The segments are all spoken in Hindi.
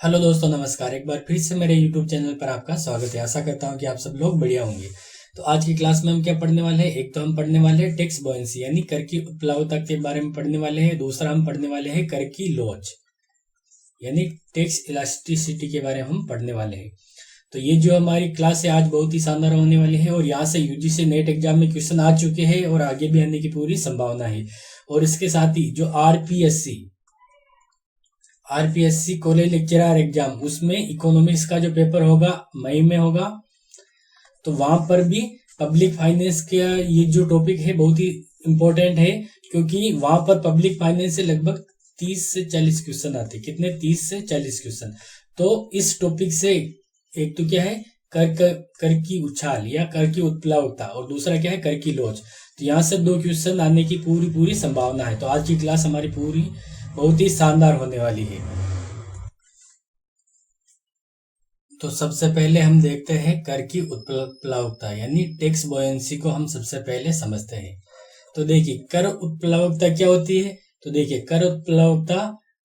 हेलो दोस्तों, नमस्कार। एक बार फिर से मेरे YouTube चैनल पर आपका स्वागत है। आशा करता हूं कि आप सब लोग बढ़िया होंगे। तो आज की क्लास में हम क्या पढ़ने वाले हैं? एक तो हम पढ़ने वाले हैं टैक्स बॉयंसी यानी कर की उत्प्लावकता के बारे में पढ़ने वाले हैं। दूसरा हम पढ़ने वाले हैं कर की लॉज यानी टैक्स इलास्टिसिटी के बारे में हम पढ़ने वाले हैं। तो ये जो हमारी क्लास है आज बहुत ही शानदार होने वाली है और यहाँ से यूजीसी नेट एग्जाम में क्वेश्चन आ चुके हैं और आगे भी आने की पूरी संभावना है। और इसके साथ ही जो आरपीएससी कॉलेज लेक्चरर एग्जाम, उसमें इकोनॉमिक्स का जो पेपर होगा मई में होगा। तो वहां पर भी पब्लिक फाइनेंस का ये जो टॉपिक है बहुत ही इंपॉर्टेंट है, क्योंकि वहां पर पब्लिक फाइनेंस से लगभग 30 से 40 क्वेश्चन आते हैं। कितने? 30 से 40 क्वेश्चन। तो इस टॉपिक से एक तो क्या है, कर की उछाल या कर की उत्प्लावकता, और दूसरा क्या है, कर की लॉज। तो यहाँ से 2 क्वेश्चन आने की पूरी संभावना है। तो आज की क्लास हमारी पूरी बहुत ही शानदार होने वाली है। तो सबसे पहले हम देखते हैं कर की उत्प्लावकता यानी टैक्स बॉयंसी को हम सबसे पहले समझते हैं। तो देखिए कर उत्प्लावकता क्या होती है। तो देखिए कर उत्प्लावकता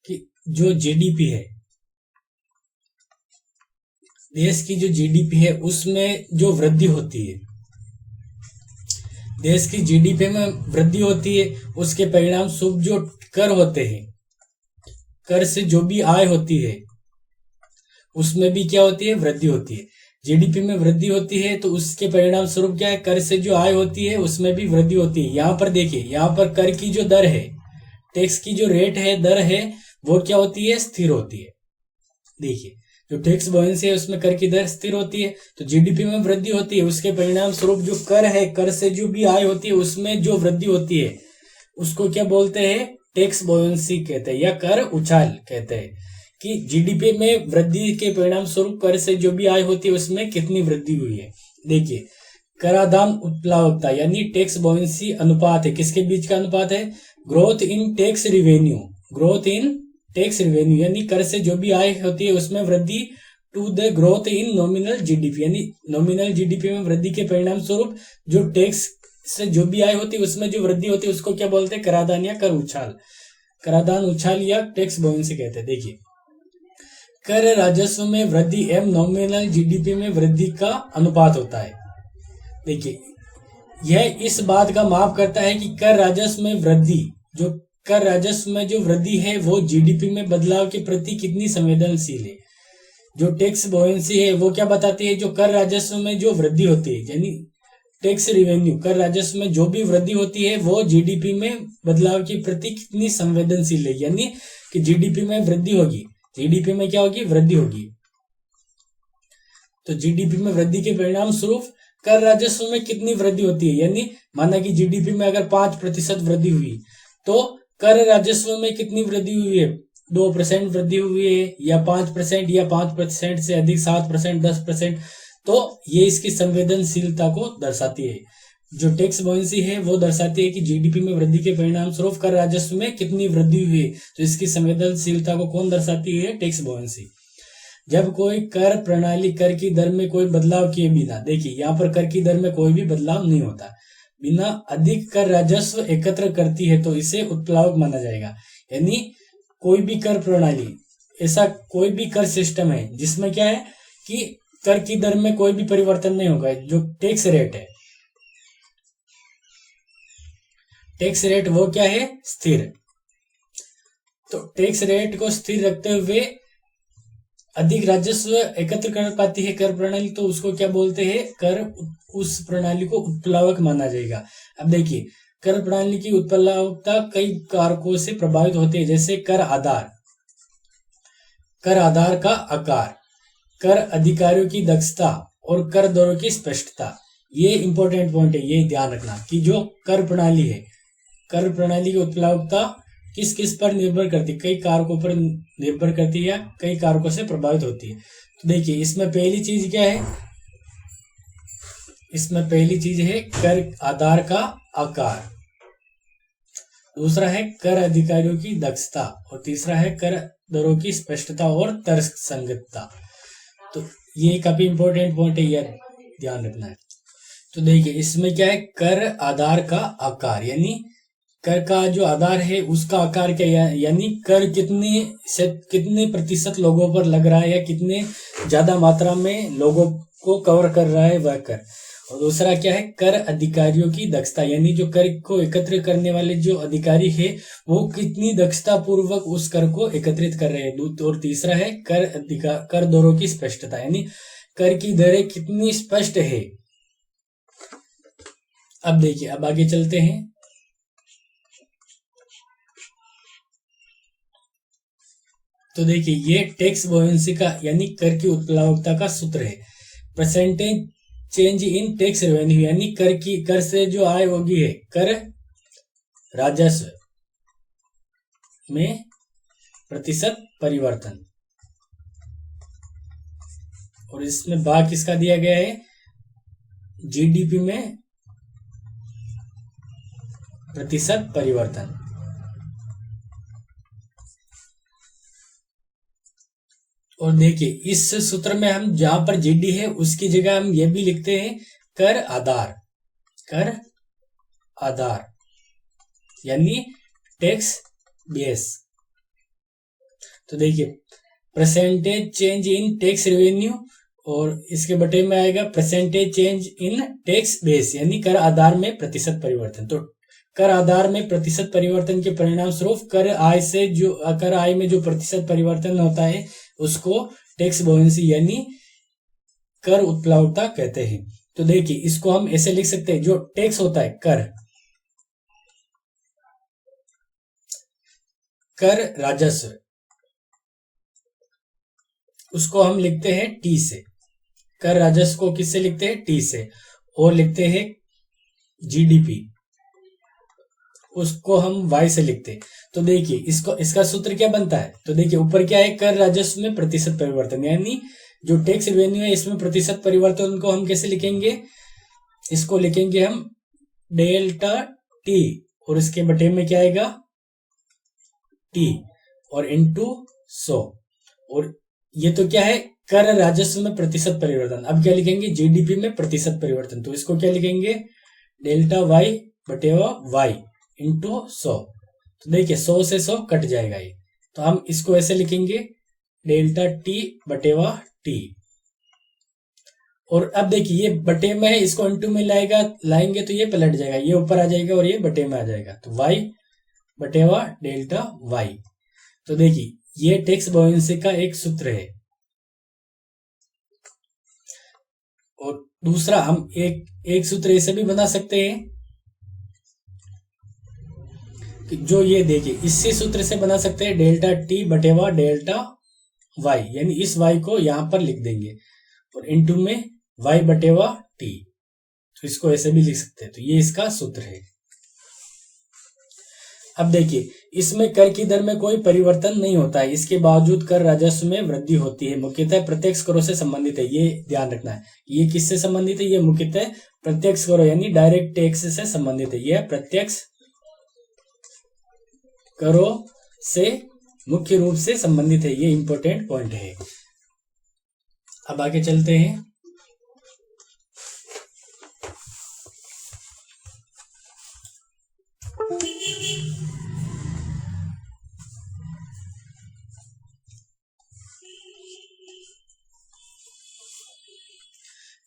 की जो जीडीपी है, देश की जो जीडीपी है उसमें जो वृद्धि होती है, देश की जीडीपी में वृद्धि होती है, उसके परिणाम स्वरूप जो कर होते हैं, कर से जो भी आय होती है उसमें भी क्या होती है, वृद्धि होती है। जीडीपी में वृद्धि होती है तो उसके परिणाम स्वरूप क्या है, कर से जो आय होती है उसमें भी वृद्धि होती है। यहाँ पर देखिए, यहाँ पर कर की जो दर है, टैक्स की जो रेट है, दर है, वो क्या होती है, स्थिर होती है। देखिए जो टैक्स बॉयंसी है उसमें कर की दर स्थिर होती है। तो जीडीपी में वृद्धि होती है, उसके परिणाम स्वरूप जो कर है, कर से जो भी आय होती है उसमें जो वृद्धि होती है उसको क्या बोलते हैं, टैक्स बॉयंसी कहते हैं या कर उछाल कहते हैं। कि जीडीपी में वृद्धि के परिणाम स्वरूप कर से जो भी आय होती है उसमें कितनी वृद्धि हुई है। देखिए कराधान उत्प्लावकता यानी टैक्स बॉयंसी अनुपात है, किसके बीच का अनुपात है, growth in tax revenue, growth in tax revenue यानी कर से जो भी आय होती है उसमें वृद्धि, to the growth in nominal GDP यानी नॉमिनल जीडीपी में वृद्धि के परिणाम स्वरूप जो टैक्स से जो भी आय होती है उसमें जो वृद्धि होती है उसको क्या बोलते हैं, कराधान या कर उछाल, कराधान उछाल या टैक्स बॉयंसी कहते हैं। देखिए कर राजस्व में वृद्धि एवं नॉमिनल जीडीपी में वृद्धि का अनुपात होता है। देखिए यह इस बात का माप करता है कि कर राजस्व में वृद्धि, जो कर राजस्व में जो वृद्धि है वो जीडीपी में बदलाव के प्रति कितनी संवेदनशील है। जो टैक्स बॉयंसी है वो क्या बताती है, जो कर राजस्व में जो वृद्धि होती है यानी टैक्स रिवेन्यू, कर राजस्व में जो भी वृद्धि होती है वो जीडीपी में बदलाव के प्रति कितनी संवेदनशील है। यानी कि जीडीपी में वृद्धि होगी, जीडीपी में क्या होगी, वृद्धि होगी। तो जीडीपी में वृद्धि के परिणाम स्वरूप कर राजस्व में कितनी वृद्धि होती है। यानी माना कि जीडीपी में अगर 5% वृद्धि हुई तो कर राजस्व में कितनी वृद्धि हुई है, 2% वृद्धि हुई है, या 5%, या 5% से अधिक, 7%, 10%। तो ये इसकी संवेदनशीलता को दर्शाती है। जो टैक्स बॉयंसी है वो दर्शाती है कि जीडीपी में वृद्धि के परिणाम स्वरूप कर राजस्व में कितनी वृद्धि हुई है। तो इसकी संवेदनशीलता को कौन दर्शाती है, टैक्स बॉयंसी। जब कोई कर प्रणाली कर की दर में कोई बदलाव किए बिना, देखिए यहाँ पर कर की दर में कोई भी बदलाव नहीं होता, बिना अधिक कर राजस्व एकत्र करती है तो इसे उत्प्लावक माना जाएगा। यानी कोई भी कर प्रणाली, ऐसा कोई भी कर सिस्टम है जिसमें क्या है कि कर की दर में कोई भी परिवर्तन नहीं होगा, जो टैक्स रेट है, टैक्स रेट वो क्या है, स्थिर। तो टैक्स रेट को स्थिर रखते हुए अधिक राजस्व एकत्र कर पाती है कर प्रणाली, तो उसको क्या बोलते हैं, कर, उस प्रणाली को उत्प्लावक माना जाएगा। अब देखिए कर प्रणाली की उत्प्लावकता कई कारकों से प्रभावित होती है, जैसे कर आधार, कर आधार का आकार, कर अधिकारियों की दक्षता और कर दरों की स्पष्टता। ये इंपॉर्टेंट पॉइंट है, ये ध्यान रखना कि जो कर प्रणाली है, कर प्रणाली की उत्प्लावकता किस किस पर निर्भर करती है, कई कारकों पर निर्भर करती है या कई कारकों से प्रभावित होती है। तो देखिए इसमें पहली चीज क्या है, इसमें पहली चीज है कर आधार का आकार, दूसरा है कर अधिकारियों की दक्षता, और तीसरा है कर दरों की स्पष्टता और तर्क संगतता। तो ये काफी इंपॉर्टेंट पॉइंट है, यह ध्यान रखना है। तो देखिए इसमें क्या है, कर आधार का आकार यानी कर का जो आधार है उसका आकार क्या है, यानी कर कितने प्रतिशत लोगों पर लग रहा है या कितने ज्यादा मात्रा में लोगों को कवर कर रहा है वह कर। और दूसरा क्या है, कर अधिकारियों की दक्षता, यानी जो कर को एकत्र करने वाले जो अधिकारी है वो कितनी दक्षता पूर्वक उस कर को एकत्रित कर रहे हैं। और तीसरा है कर दरों की स्पष्टता, यानी कर की दरें कितनी स्पष्ट है। अब देखिए, अब आगे चलते हैं। तो देखिए, ये टैक्स बोयेंसी का यानी कर की उत्प्लावकता का सूत्र है। Percentage change in tax revenue, यानी कर से जो आय होगी है, कर राजस्व में प्रतिशत परिवर्तन। और इसमें भाग किसका दिया गया है, जीडीपी में प्रतिशत परिवर्तन। और देखिए, इस सूत्र में हम जहां पर जीडी है उसकी जगह हम ये भी लिखते हैं कर आधार यानी टैक्स बेस। तो देखिए, percentage change in tax revenue और इसके बटे में आएगा percentage change in tax base, यानी कर आधार में प्रतिशत परिवर्तन। तो कर आधार में प्रतिशत परिवर्तन के परिणाम स्वरूप कर आय में जो प्रतिशत परिवर्तन होता है उसको टैक्स बोयेंसी यानी कर उत्प्लावकता कहते हैं। तो देखिए, इसको हम ऐसे लिख सकते हैं, जो टैक्स होता है कर राजस्व, उसको हम लिखते हैं टी से। कर राजस्व को किससे लिखते हैं, टी से। और लिखते हैं जीडीपी, उसको हम वाई से लिखते हैं। तो देखिए, इसका सूत्र क्या बनता है, तो देखिए ऊपर क्या है, कर राजस्व में प्रतिशत परिवर्तन, यानी जो टैक्स रेवेन्यू है इसमें प्रतिशत परिवर्तन को हम कैसे लिखेंगे, इसको लिखेंगे हम डेल्टा टी और इसके बटे में क्या आएगा टी और इनटू 100। और ये तो क्या है, कर राजस्व में प्रतिशत परिवर्तन। अब क्या लिखेंगे, जीडीपी में प्रतिशत परिवर्तन, तो इसको क्या लिखेंगे, डेल्टा वाई बटे वाई इंटू 100। तो देखिए 100 से 100 कट जाएगा ये, तो हम इसको ऐसे लिखेंगे डेल्टा टी बटेवा टी। और अब देखिए, ये बटे में है, इसको इंटू में लाएंगे तो ये पलट जाएगा, ये ऊपर आ जाएगा और ये बटे में आ जाएगा, तो वाई बटेवा डेल्टा वाई। तो देखिए, ये टैक्स बोयेंसी का एक सूत्र है। और दूसरा, हम एक सूत्र ऐसे भी बना सकते हैं, जो ये देखिए, इसी सूत्र से बना सकते हैं डेल्टा टी बटेवा डेल्टा वाई, यानी इस वाई को यहां पर लिख देंगे और इनटू में वाई बटेवा टी, तो इसको ऐसे भी लिख सकते हैं। तो ये इसका सूत्र है। अब देखिए, इसमें कर की दर में कोई परिवर्तन नहीं होता है, इसके बावजूद कर राजस्व में वृद्धि होती है। मुख्यतः प्रत्यक्ष करों से संबंधित है, ये ध्यान रखना है। ये किससे संबंधित है, ये मुख्यतः प्रत्यक्ष करों यानी डायरेक्ट टैक्स से संबंधित है। यह प्रत्यक्ष करों से मुख्य रूप से संबंधित है, ये इंपॉर्टेंट पॉइंट है। अब आगे चलते हैं।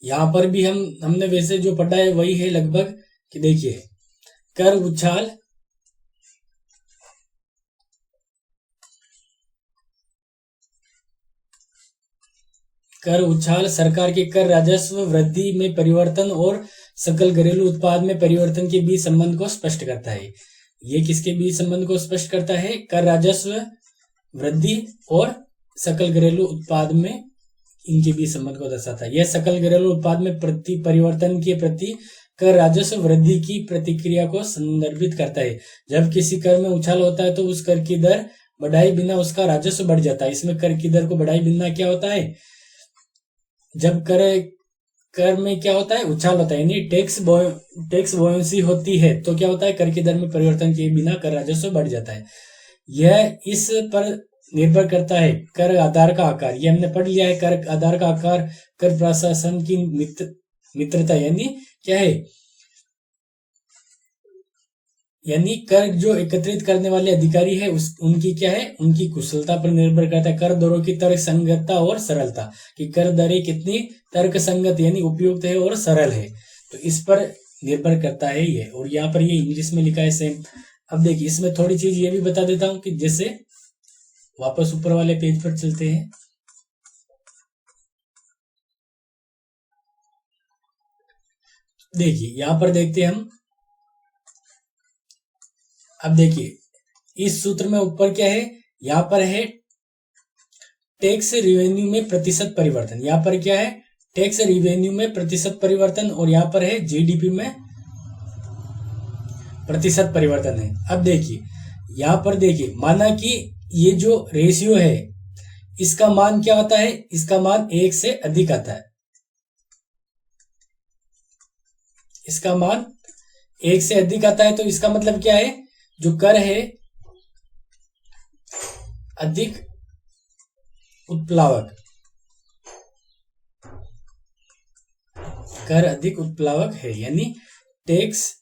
यहां पर भी हमने वैसे जो पढ़ा है वही है लगभग, कि देखिए, कर उछाल सरकार के कर राजस्व वृद्धि में परिवर्तन और सकल घरेलू उत्पाद में परिवर्तन के बीच संबंध को स्पष्ट करता है। ये किसके बीच संबंध को स्पष्ट करता है, कर राजस्व वृद्धि और सकल घरेलू उत्पाद में इनके बीच संबंध को दर्शाता है। यह सकल घरेलू उत्पाद में प्रति परिवर्तन के प्रति कर राजस्व वृद्धि की प्रतिक्रिया को संदर्भित करता है। जब किसी कर में उछाल होता है तो उस कर की दर बढ़ाए बिना उसका राजस्व बढ़ जाता है। इसमें कर की दर को बढ़ाए बिना क्या होता है, जब कर में क्या होता है, उछाल होता है, यानी टैक्स बोयेंसी होती है, तो क्या होता है, कर की दर में परिवर्तन किए बिना कर राजस्व बढ़ जाता है। यह इस पर निर्भर करता है कर आधार का आकार, ये हमने पढ़ लिया है। कर आधार का आकार कर प्रशासन की मित्रता, यानी क्या है, यानी कर जो एकत्रित करने वाले अधिकारी है उनकी क्या है, उनकी कुशलता पर निर्भर करता है। कर दरों की तर्क संगतता और सरलता, कि कर दरें कितनी तर्क संगत यानी उपयुक्त है और सरल है, तो इस पर निर्भर करता है ये। और यहाँ पर ये इंग्लिश में लिखा है सेम। अब देखिए इसमें थोड़ी चीज ये भी बता देता हूं कि जैसे वापस ऊपर वाले पेज पर चलते हैं। देखिए यहां पर देखते हैं हम। अब देखिए इस सूत्र में ऊपर क्या है, यहां पर है टैक्स रिवेन्यू में प्रतिशत परिवर्तन। यहां पर क्या है, टैक्स रिवेन्यू में प्रतिशत परिवर्तन, और यहां पर है जीडीपी में प्रतिशत परिवर्तन है। अब देखिए यहां पर देखिए, माना कि ये जो रेशियो है इसका मान क्या होता है, इसका मान 1 से अधिक आता है। इसका मान 1 से अधिक आता है, तो इसका मतलब क्या है, जो कर है अधिक उत्प्लावक, कर अधिक उत्प्लावक है, यानी टैक्स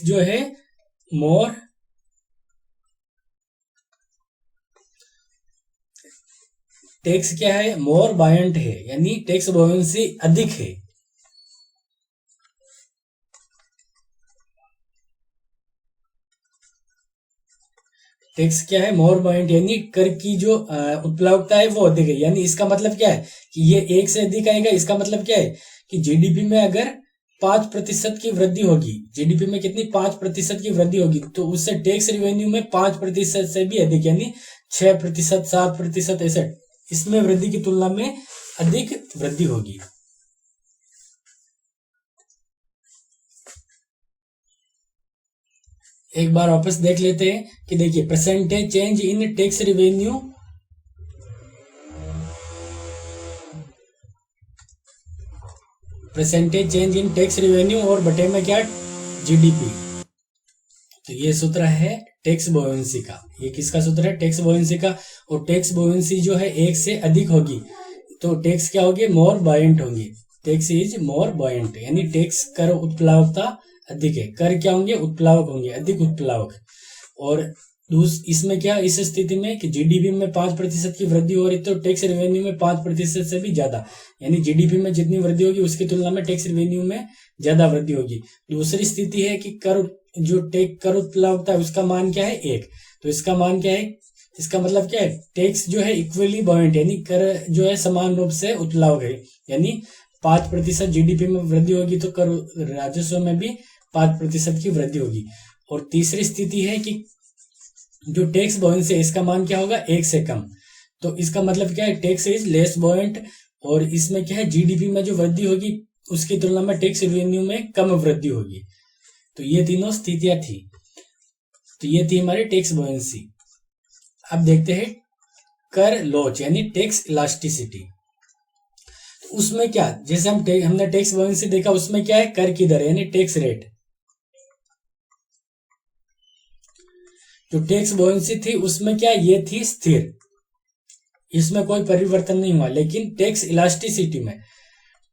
जो है मोर टैक्स क्या है, मोर बायंट है, यानी टैक्स बॉयंसी अधिक है। टैक्स क्या है, मोर बायंट, यानी कर की जो उत्प्लावकता है वो अधिक है। यानी इसका मतलब क्या है कि ये 1 से अधिक आएगा। इसका मतलब क्या है कि जीडीपी में अगर 5% की वृद्धि होगी, जीडीपी में कितनी 5% की वृद्धि होगी, तो उससे टैक्स रिवेन्यू में 5% से भी अधिक, यानी 6%, 7%, ऐसे इसमें वृद्धि की तुलना में अधिक वृद्धि होगी। एक बार वापस देख लेते हैं कि देखिए percentage change in tax revenue, percentage change in tax revenue और बटे में क्या, जीडीपी। तो ये सूत्र है टैक्स बॉयंसी का। ये किसका सूत्र है, टैक्स बॉयंसी का। और टैक्स बॉयंसी जो है 1 से अधिक होगी तो टैक्स क्या होगी, मोर बायंट होंगी। टैक्स इज मोर बायंट, यानी टैक्स कर उत्प्लावकता अधिक है। कर क्या होंगे, उत्प्लावक होंगे, अधिक उत्प्लावक। और इसमें क्या, इस स्थिति में कि जीडीपी में 5% की वृद्धि हो रही तो टैक्स रेवेन्यू में 5% से भी ज्यादा, यानी जीडीपी में जितनी वृद्धि होगी उसकी तुलना में टैक्स रेवेन्यू में ज्यादा वृद्धि होगी। दूसरी स्थिति है कि कर उत्प्लावकता है उसका मान क्या है, 1, तो इसका मान क्या है, इसका मतलब क्या है, टैक्स जो है इक्वली बॉयंट, यानी कर जो है समान रूप से उत्प्लावक है, यानी 5% जीडीपी में वृद्धि होगी तो कर राजस्व में भी 5% की वृद्धि होगी। और तीसरी स्थिति है कि जो टैक्स बॉयंसी है इसका मान क्या होगा, 1 से कम, तो इसका मतलब क्या है, टैक्स इज लेस बॉयंट। और इसमें क्या है, जीडीपी में जो वृद्धि होगी उसकी तुलना में टैक्स रेवेन्यू में कम वृद्धि होगी। तो ये तीनों स्थितियां थी। तो ये थी हमारी टैक्स बॉयंसी। अब देखते हैं कर लोच, यानी टैक्स इलास्टिसिटी। तो उसमें क्या, जैसे हमने टैक्स बॉयंसी देखा, उसमें क्या है, कर की दर यानी टैक्स रेट। जो टैक्स बॉयंसी थी उसमें क्या, ये थी स्थिर, इसमें कोई परिवर्तन नहीं हुआ। लेकिन टैक्स इलास्टिसिटी में,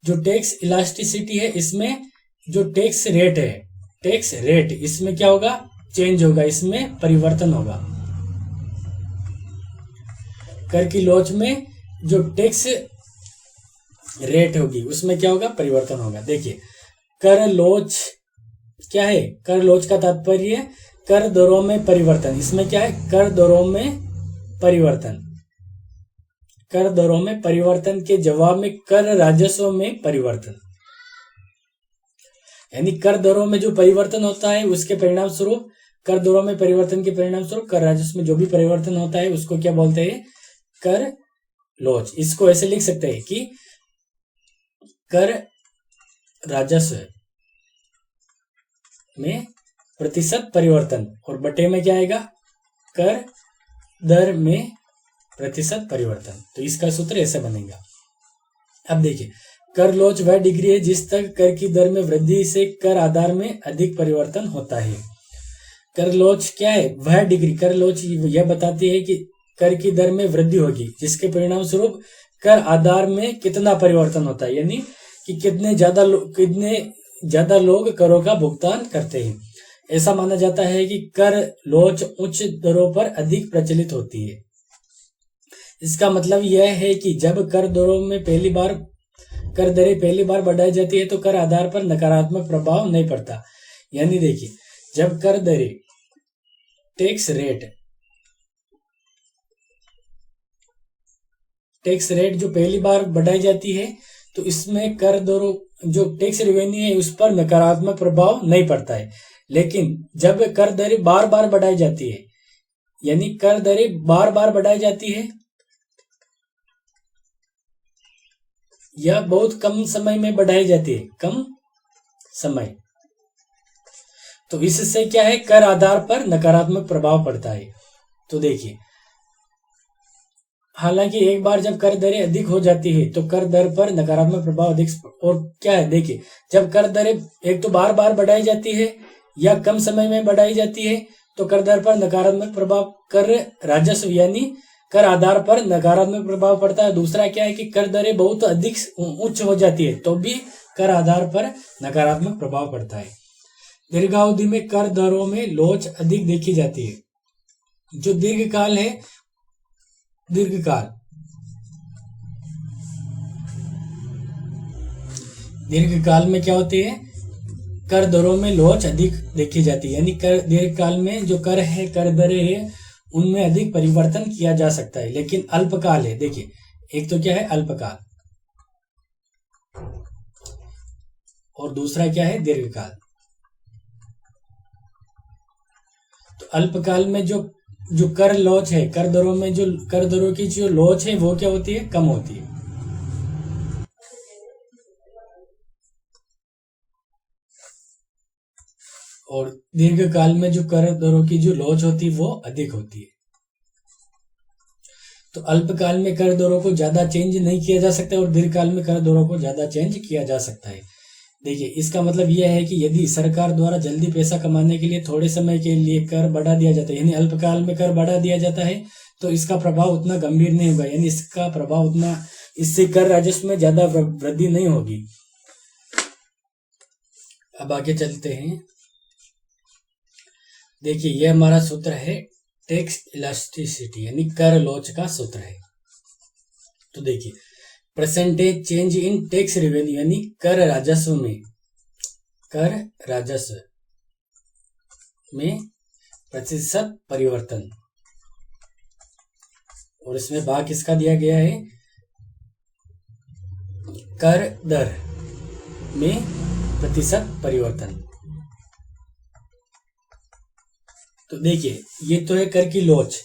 जो टैक्स इलास्टिसिटी है इसमें जो टैक्स रेट है, टैक्स रेट इसमें क्या होगा, चेंज होगा, इसमें परिवर्तन होगा। कर की लोच में जो टैक्स रेट होगी उसमें क्या होगा, परिवर्तन होगा। देखिए कर लोच क्या है, कर लोच का तात्पर्य कर दरों में परिवर्तन। इसमें क्या है, कर दरों में परिवर्तन, कर दरों में परिवर्तन के जवाब में कर राजस्व में परिवर्तन, यानी कर दरों में जो परिवर्तन होता है उसके परिणाम स्वरूप, कर दरों में परिवर्तन के परिणाम स्वरूप कर राजस्व में जो भी परिवर्तन होता है उसको क्या बोलते हैं, कर लोच। इसको ऐसे लिख सकते हैं कि कर राजस्व में प्रतिशत परिवर्तन, और बटे में क्या आएगा, कर दर में प्रतिशत परिवर्तन। तो इसका सूत्र ऐसे बनेगा। अब देखिए कर लोच वह डिग्री है जिस तक कर की दर में वृद्धि से कर आधार में अधिक परिवर्तन होता है। कर लोच क्या है, वह डिग्री, कर लोच यह बताती है कि कर की दर में वृद्धि होगी जिसके परिणाम स्वरूप कर आधार में कितना परिवर्तन होता है, यानी कि कितने ज्यादा लोग करों का भुगतान करते हैं। ऐसा माना जाता है कि कर लोच उच्च दरों पर अधिक प्रचलित होती है। इसका मतलब यह है कि जब कर दरों में कर दरें पहली बार बढ़ाई जाती है तो कर आधार पर नकारात्मक प्रभाव नहीं पड़ता। यानी देखिए, जब कर दरें टैक्स रेट जो पहली बार बढ़ाई जाती है तो इसमें कर दरों जो टैक्स रेवेन्यू है उस पर नकारात्मक प्रभाव नहीं पड़ता है। लेकिन जब कर दरें बार बार बढ़ाई जाती है, यानी कर दरें बार बार बढ़ाई जाती है या बहुत कम समय में बढ़ाई जाती है, कम समय, तो इससे क्या है, कर आधार पर नकारात्मक प्रभाव पड़ता है। तो देखिए, हालांकि एक बार जब कर दरें अधिक हो जाती है तो कर दर पर नकारात्मक प्रभाव अधिक, और क्या है देखिए, जब कर दरें एक तो बार बार बढ़ाई जाती है या कम समय में बढ़ाई जाती है तो कर दर पर नकारात्मक प्रभाव, कर राजस्व यानी कर आधार पर नकारात्मक प्रभाव पड़ता है। दूसरा क्या है कि कर दरें बहुत अधिक उच्च हो जाती है तो भी कर आधार पर नकारात्मक प्रभाव पड़ता है। दीर्घावधि में कर दरों में लोच अधिक देखी जाती है। जो दीर्घकाल है, दीर्घकाल में क्या होती है, कर दरों में लोच अधिक देखी जाती है। यानी दीर्घकाल में जो कर दरें है उनमें अधिक परिवर्तन किया जा सकता है। लेकिन अल्पकाल है, देखिए एक तो क्या है अल्पकाल और दूसरा क्या है दीर्घकाल। तो अल्पकाल में जो कर लोच है, कर दरों में जो कर दरों की जो लोच है वो क्या होती है, कम होती है। और दीर्घकाल में जो कर दरों की जो लोच होती है वो अधिक होती है। तो अल्पकाल में कर दरों को ज्यादा चेंज नहीं किया जा सकता और दीर्घकाल में कर दरों को ज्यादा चेंज किया जा सकता है। देखिए, इसका मतलब यह है कि यदि सरकार द्वारा जल्दी पैसा कमाने के लिए थोड़े समय के लिए कर बढ़ा दिया जाता है, यानी अल्पकाल में कर बढ़ा दिया जाता है, तो इसका प्रभाव उतना गंभीर नहीं होगा, यानी इसका प्रभाव उतना, इससे कर राजस्व में ज्यादा वृद्धि नहीं होगी। अब आगे चलते हैं। देखिए, यह हमारा सूत्र है टैक्स इलास्टिसिटी, यानी कर लोच का सूत्र है। तो देखिए, percentage change in tax revenue, यानी कर राजस्व में प्रतिशत परिवर्तन, और इसमें भाग किसका दिया गया है, कर दर में प्रतिशत परिवर्तन। तो देखिए, ये तो है कर की लोच,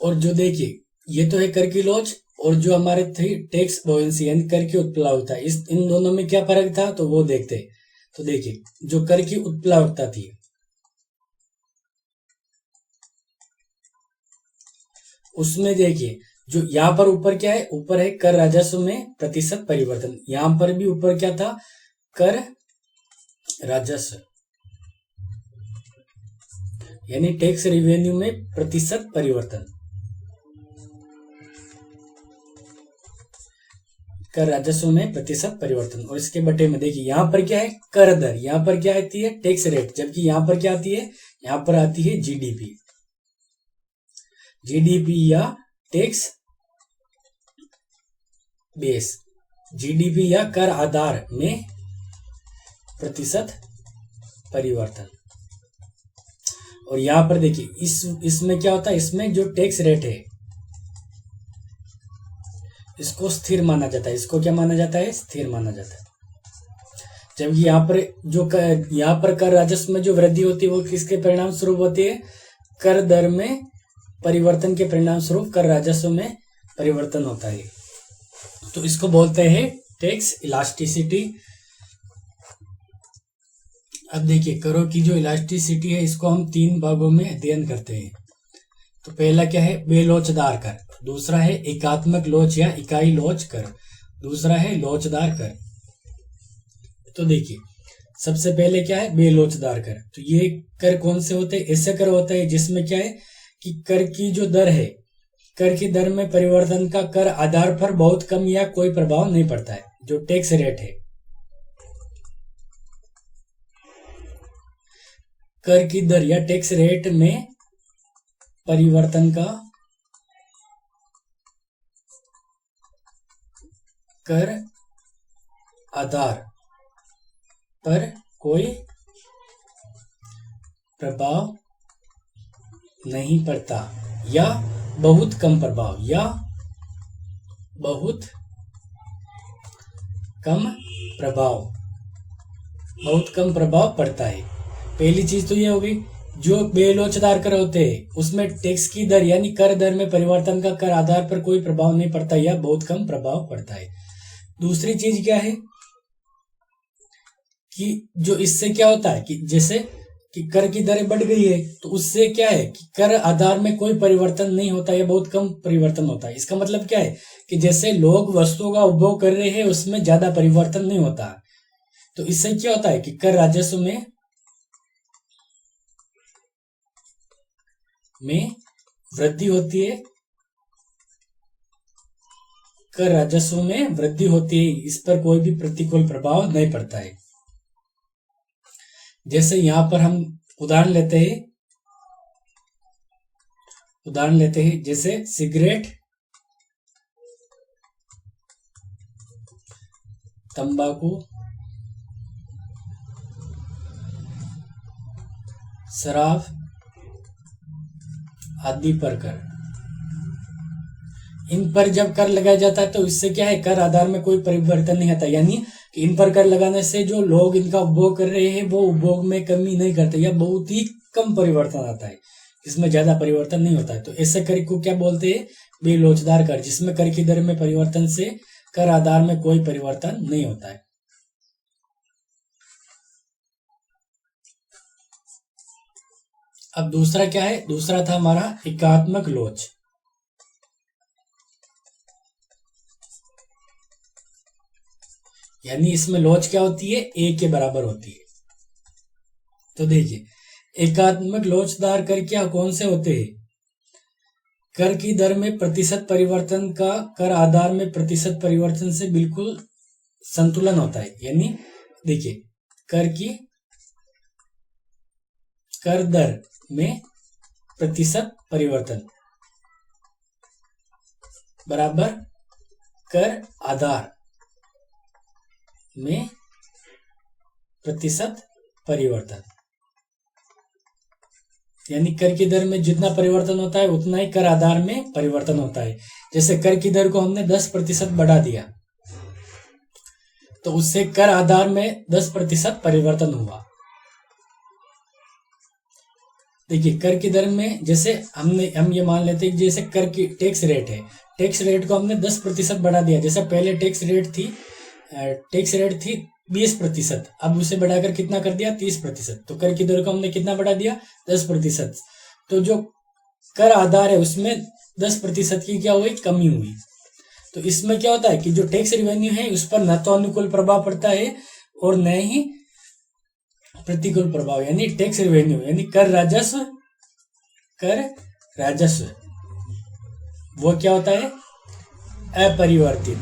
और जो देखिए ये तो है कर की लोच, और जो हमारे थी टैक्स बोयेंसी यानी कर की उत्प्लावकता, इन दोनों में क्या फर्क था तो वो देखते। तो देखिए, जो कर की उत्प्लावकता थी उसमें देखिए, जो यहाँ पर ऊपर क्या है, ऊपर है कर राजस्व में प्रतिशत परिवर्तन, यहां पर भी ऊपर क्या था, कर राजस्व यानी टैक्स रेवेन्यू में प्रतिशत परिवर्तन, कर राजस्व में प्रतिशत परिवर्तन। और इसके बटे में देखिए, यहां पर क्या है, कर दर, यहां पर क्या आती है, टैक्स रेट, जबकि यहां पर क्या आती है, यहां पर आती है जीडीपी या टैक्स बेस, जीडीपी या कर आधार में प्रतिशत परिवर्तन। और यहां पर देखिए, इसमें क्या होता है, इसमें जो टैक्स रेट है इसको स्थिर माना जाता है। इसको क्या माना जाता है, स्थिर माना जाता है। जबकि यहाँ पर कर राजस्व में जो वृद्धि होती है वो किसके परिणाम स्वरूप होती है, कर दर में परिवर्तन के परिणाम स्वरूप कर राजस्व में परिवर्तन होता है। तो इसको बोलते हैं टैक्स इलास्टिसिटी। अब देखिए, करों की जो इलास्टिसिटी है इसको हम 3 भागों में अध्ययन करते हैं। तो पहला क्या है, बेलोचदार कर, दूसरा है एकात्मक लोच या इकाई लोच कर, दूसरा है लोचदार कर। तो देखिए, सबसे पहले क्या है, बेलोचदार कर। तो ये कर कौन से होते हैं, ऐसे कर होता है जिसमें क्या है कि कर की जो दर है, कर की दर में परिवर्तन का कर आधार पर बहुत कम या कोई प्रभाव नहीं पड़ता है, जो टैक्स रेट है। कर की दर या टैक्स रेट में परिवर्तन का कर आधार पर कोई प्रभाव नहीं पड़ता या बहुत कम प्रभाव बहुत कम प्रभाव पड़ता है। पहली चीज तो ये हो गई, जो बेलोचदार कर होते हैं उसमें टैक्स की दर यानी कर दर में परिवर्तन का कर आधार पर कोई प्रभाव नहीं पड़ता या बहुत कम प्रभाव पड़ता है। दूसरी चीज क्या है कि जो इससे क्या होता है कि जैसे कि कर की दरें बढ़ गई है तो उससे क्या है कि कर आधार में कोई परिवर्तन नहीं होता या बहुत कम परिवर्तन होता है। इसका मतलब क्या है कि जैसे लोग वस्तुओं का उपभोग कर रहे हैं उसमें ज्यादा परिवर्तन नहीं होता, तो इससे क्या होता है कि कर राजस्व में वृद्धि होती है, कर राजस्व में वृद्धि होती है, इस पर कोई भी प्रतिकूल प्रभाव नहीं पड़ता है। जैसे यहां पर हम उदाहरण लेते हैं जैसे सिगरेट, तंबाकू, शराब आदि पर कर, इन पर जब कर लगाया जाता है तो इससे क्या है कर आधार में कोई परिवर्तन नहीं आता, यानी कि इन पर कर लगाने से जो लोग इनका उपभोग कर रहे हैं वो उपभोग में कमी नहीं करते या बहुत ही कम परिवर्तन आता है, इसमें ज्यादा परिवर्तन नहीं होता है। तो ऐसे कर को क्या बोलते हैं, बेलोचदार कर, जिसमें कर की दर में परिवर्तन से कर आधार में कोई परिवर्तन नहीं होता है। अब दूसरा क्या है, दूसरा था हमारा एकात्मक लोच। यानी इसमें लोच क्या होती है, ए के बराबर होती है। तो देखिए एकात्मक लोचदार कर क्या कौन से होते हैं, कर की दर में प्रतिशत परिवर्तन का कर आधार में प्रतिशत परिवर्तन से बिल्कुल संतुलन होता है। यानी देखिए कर दर में प्रतिशत परिवर्तन बराबर कर आधार में प्रतिशत परिवर्तन, यानी कर की दर में जितना परिवर्तन होता है उतना ही कर आधार में परिवर्तन होता है। जैसे कर की दर को हमने 10% बढ़ा दिया तो उससे कर आधार में 10% परिवर्तन हुआ। देखिए कर की दर में जैसे हम ये मान लेते हैं जैसे कर की टैक्स रेट है, टैक्स रेट को हमने 10% बढ़ा दिया। जैसे पहले टैक्स रेट थी 20%, अब उसे बढ़ाकर कितना कर दिया 30%। तो कर की दर को हमने कितना बढ़ा दिया 10%। तो जो कर आधार है उसमें 10% की क्या हुई, कमी हुई। तो इसमें क्या होता है कि जो टैक्स रेवेन्यू है उस पर न तो अनुकूल प्रभाव पड़ता है और न ही प्रतिकूल प्रभाव, यानी टैक्स रेवेन्यू यानी कर राजस्व वो क्या होता है, अपरिवर्तित।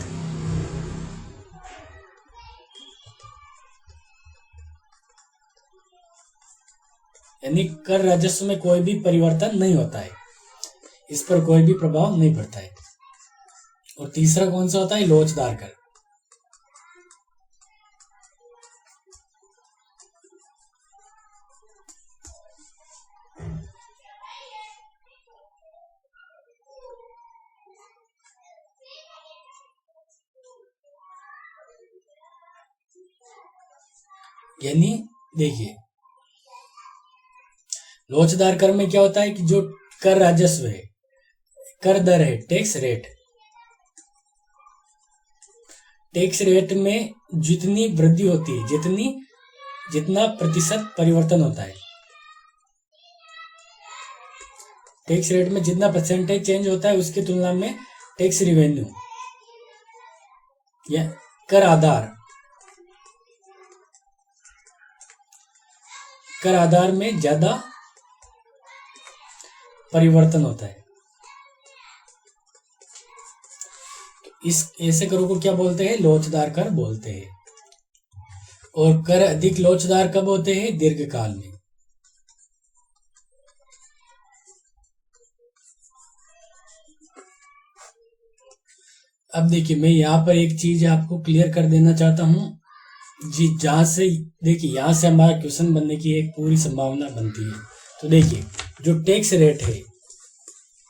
यानी कर राजस्व में कोई भी परिवर्तन नहीं होता है, इस पर कोई भी प्रभाव नहीं पड़ता है। और तीसरा कौन सा होता है, लोचदार कर। यानी देखिए लोचदार कर में क्या होता है कि जो कर राजस्व है, कर दर है, टैक्स रेट में जितनी वृद्धि होती है, जितना प्रतिशत परिवर्तन होता है, टैक्स रेट में जितना परसेंटेज चेंज होता है उसकी तुलना में टैक्स रेवेन्यू या कर आधार में ज्यादा परिवर्तन होता है। इस ऐसे करों को क्या बोलते हैं, लोचदार कर बोलते हैं। और कर अधिक लोचदार कब होते हैं, दीर्घकाल में। अब देखिए, मैं यहाँ पर एक चीज आपको क्लियर कर देना चाहता हूँ जी, जहाँ से देखिए यहाँ से हमारा क्वेश्चन बनने की एक पूरी संभावना बनती है। तो देखिए, जो टैक्स रेट है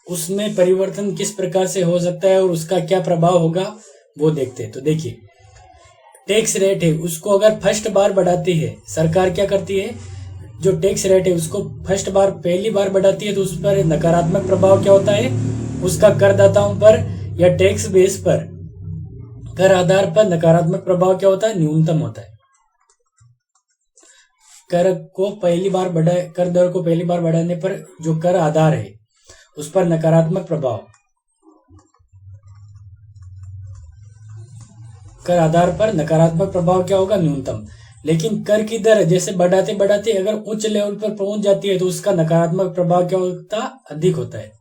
उसमें परिवर्तन किस प्रकार से हो सकता है और उसका क्या प्रभाव होगा वो देखते हैं। तो देखिए, टैक्स रेट है उसको अगर फर्स्ट बार बढ़ाती है सरकार, क्या करती है, जो टैक्स रेट है उसको फर्स्ट बार पहली बार बढ़ाती है तो उस पर नकारात्मक प्रभाव क्या होता है, उसका करदाताओं पर या टैक्स बेस पर, कर आधार पर नकारात्मक प्रभाव क्या होता है, न्यूनतम होता है। कर दर को पहली बार बढ़ाने पर जो कर आधार है उस पर नकारात्मक प्रभाव, कर आधार पर नकारात्मक प्रभाव क्या होगा, न्यूनतम। लेकिन कर की दर जैसे बढ़ाते बढ़ाते अगर उच्च लेवल पर पहुंच जाती है तो उसका नकारात्मक प्रभाव क्या होता, अधिक होता है।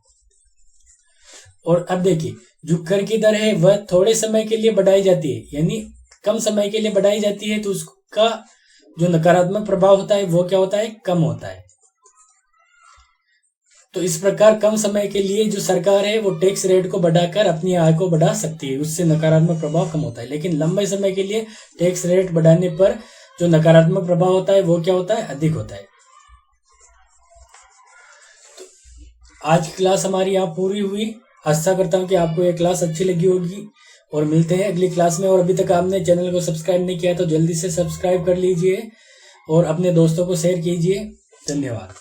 और अब देखिए, जो कर की दर है वह थोड़े समय के लिए बढ़ाई जाती है, यानी कम समय के लिए बढ़ाई जाती है, तो उसका जो नकारात्मक प्रभाव होता है वो क्या होता है, कम होता है। तो इस प्रकार कम समय के लिए जो सरकार है वो टैक्स रेट को बढ़ाकर अपनी आय को बढ़ा सकती है, उससे नकारात्मक प्रभाव कम होता है। लेकिन लंबे समय के लिए टैक्स रेट बढ़ाने पर जो नकारात्मक प्रभाव होता है वो क्या होता है, अधिक होता है। तो आज की क्लास हमारी यहाँ पूरी हुई। आशा करता हूँ कि आपको ये क्लास अच्छी लगी होगी और मिलते हैं अगली क्लास में। और अभी तक आपने चैनल को सब्सक्राइब नहीं किया तो जल्दी से सब्सक्राइब कर लीजिए और अपने दोस्तों को शेयर कीजिए। धन्यवाद।